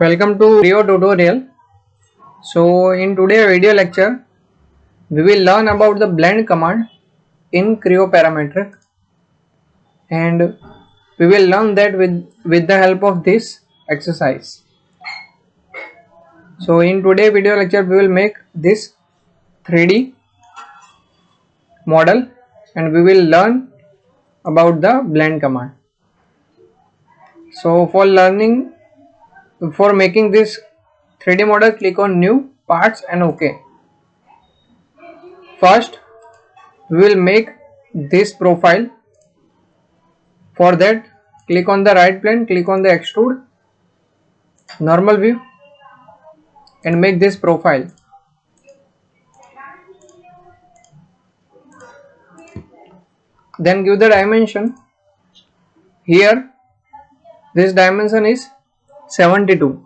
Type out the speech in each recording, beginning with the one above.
Welcome to Creo tutorial. So in today's video lecture we will learn about the blend command in Creo Parametric, and we will learn that with the help of this exercise. So in today's video lecture we will make this 3D model and we will learn about the blend command. So for making this 3D model, click on new parts and OK. First we will make this profile. For that, click on the right plane, click on the extrude, normal view, and make this profile. Then give the dimension. Here this dimension is 72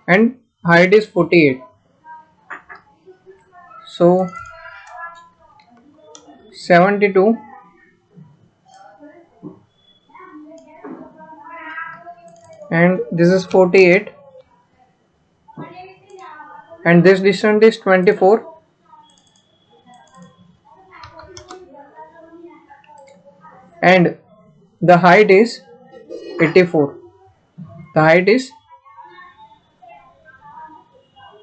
and height is 48. So 72 and this is 48 and this distance is 24 and the height is 84. The height is,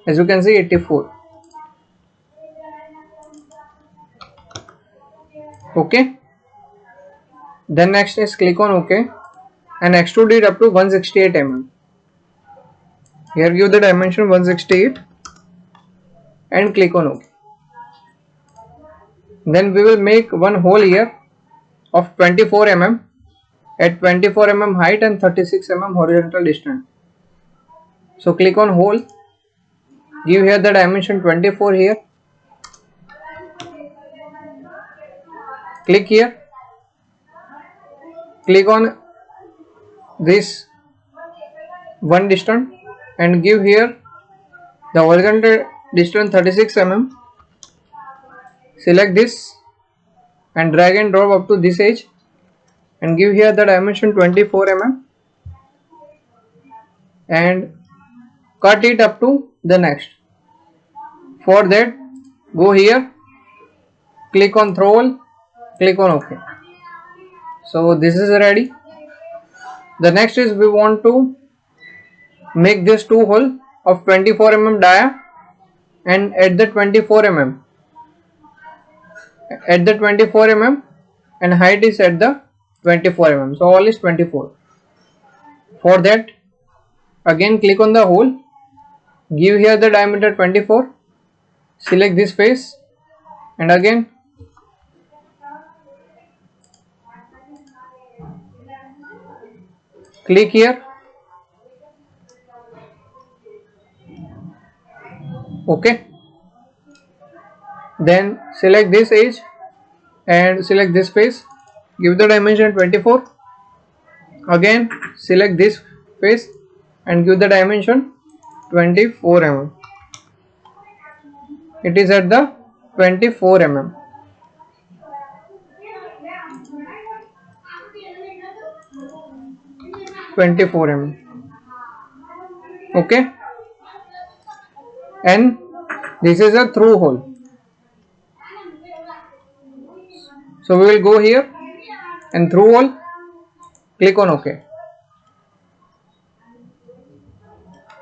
as you can see, 84. OK. Then next is click on OK and extrude it up to 168 mm. Here give the dimension 168 and click on OK. Then we will make one hole here of 24 mm at 24 mm height and 36 mm horizontal distance. So click on hole, give here the dimension 24 here, click here, click on this one distance and give here the horizontal distance 36 mm. Select this and drag and drop up to this edge and give here the dimension 24 mm and cut it up to the next. For that, go here, click on throw all, click on OK. So this is ready. The next is we want to make this two hole of 24 mm dia and at the 24 mm and height is at the 24 mm. So all is 24. For that, again click on the hole, give here the diameter 24, select this face and again click here, OK. Then select this edge and select this face, give the dimension 24, again select this face and give the dimension 24 mm. It is at the 24 mm. OK, and this is a through hole. So we will go here and through hole, click on OK.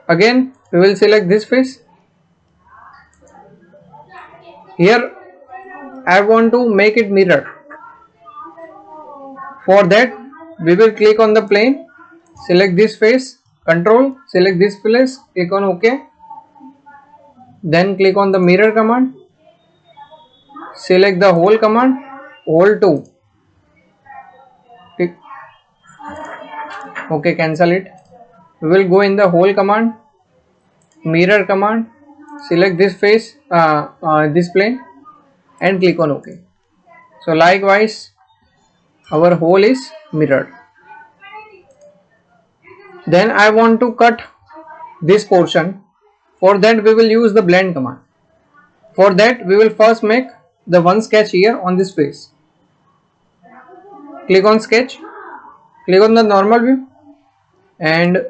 Again we will select this face. Here I want to make it mirror. For that we will click on the plane, select this face, control, select this place, click on OK. Then click on the mirror command, select the hole command, hole 2, click OK, cancel it. We will go in the hole command, mirror command, select this face, this plane and click on OK. So likewise our hole is mirrored. Then I want to cut this portion. For that we will use the blend command. For that we will first make the one sketch here on this face. Click on sketch, click on the normal view and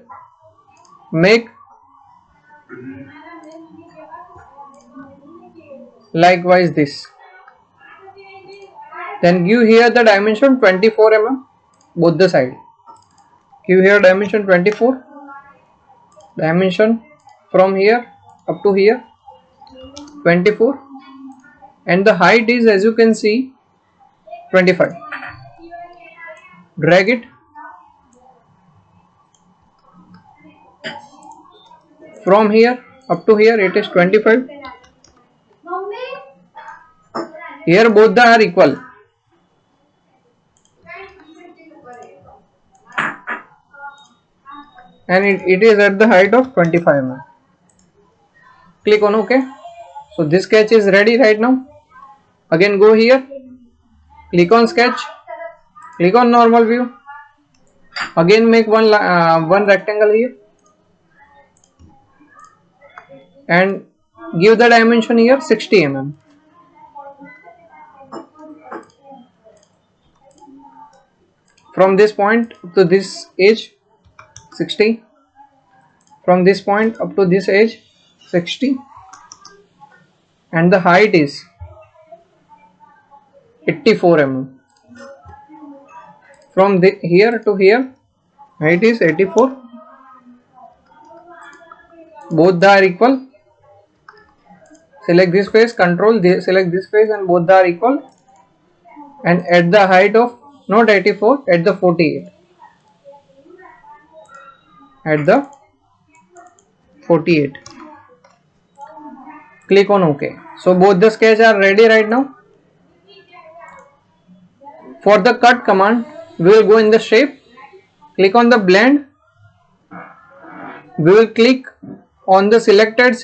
make likewise this. Then give here the dimension 24 mm both the side. Give here dimension 24, dimension from here up to here 24, and the height is, as you can see, 25. Drag it from here up to here, it is 25. Here both are equal. And it is at the height of 25 mm. Click on OK. So this sketch is ready right now. Again go here, click on sketch, click on normal view, again make one rectangle here and give the dimension here 60 mm. From this point to this edge 60, from this point up to this edge 60, and the height is 84 mm. From here to here height is 84. Both are equal. Select this face, control select this face, and both are equal. And at the height of not 84, at the 48. At the 48. Click on OK. So both the sketch are ready right now. For the cut command, we will go in the shape, click on the blend, we will click on the selected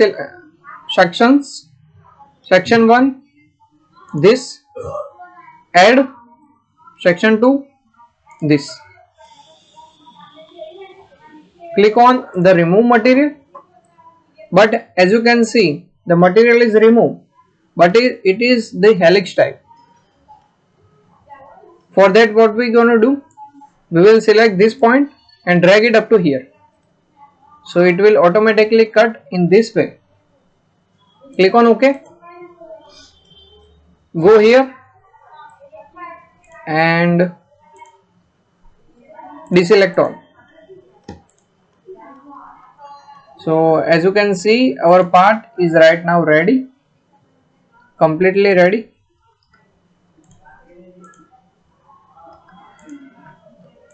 sections, section 1, this, add, section 2, this. Click on the remove material, but as you can see the material is removed, but it is the helix type. For that, what we gonna do, we will select this point and drag it up to here, so it will automatically cut in this way. Click on OK, go here and deselect all. So as you can see, our part is right now ready, completely ready.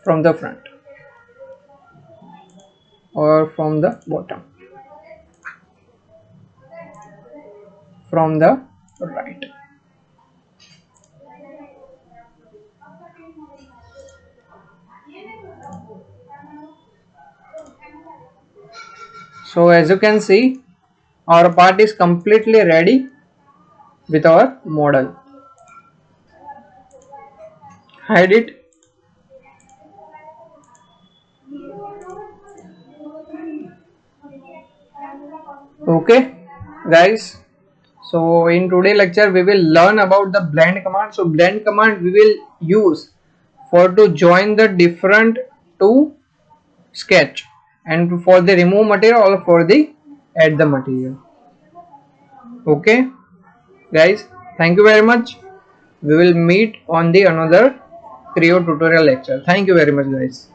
From the front or from the bottom, from the right. So as you can see, our part is completely ready with our model. Hide it. Okay guys, so in today's lecture we will learn about the blend command. So blend command we will use for to join the different two sketch, and for the remove material or for the add the material. Okay guys, thank you very much. We will meet on the another Creo tutorial lecture. Thank you very much guys.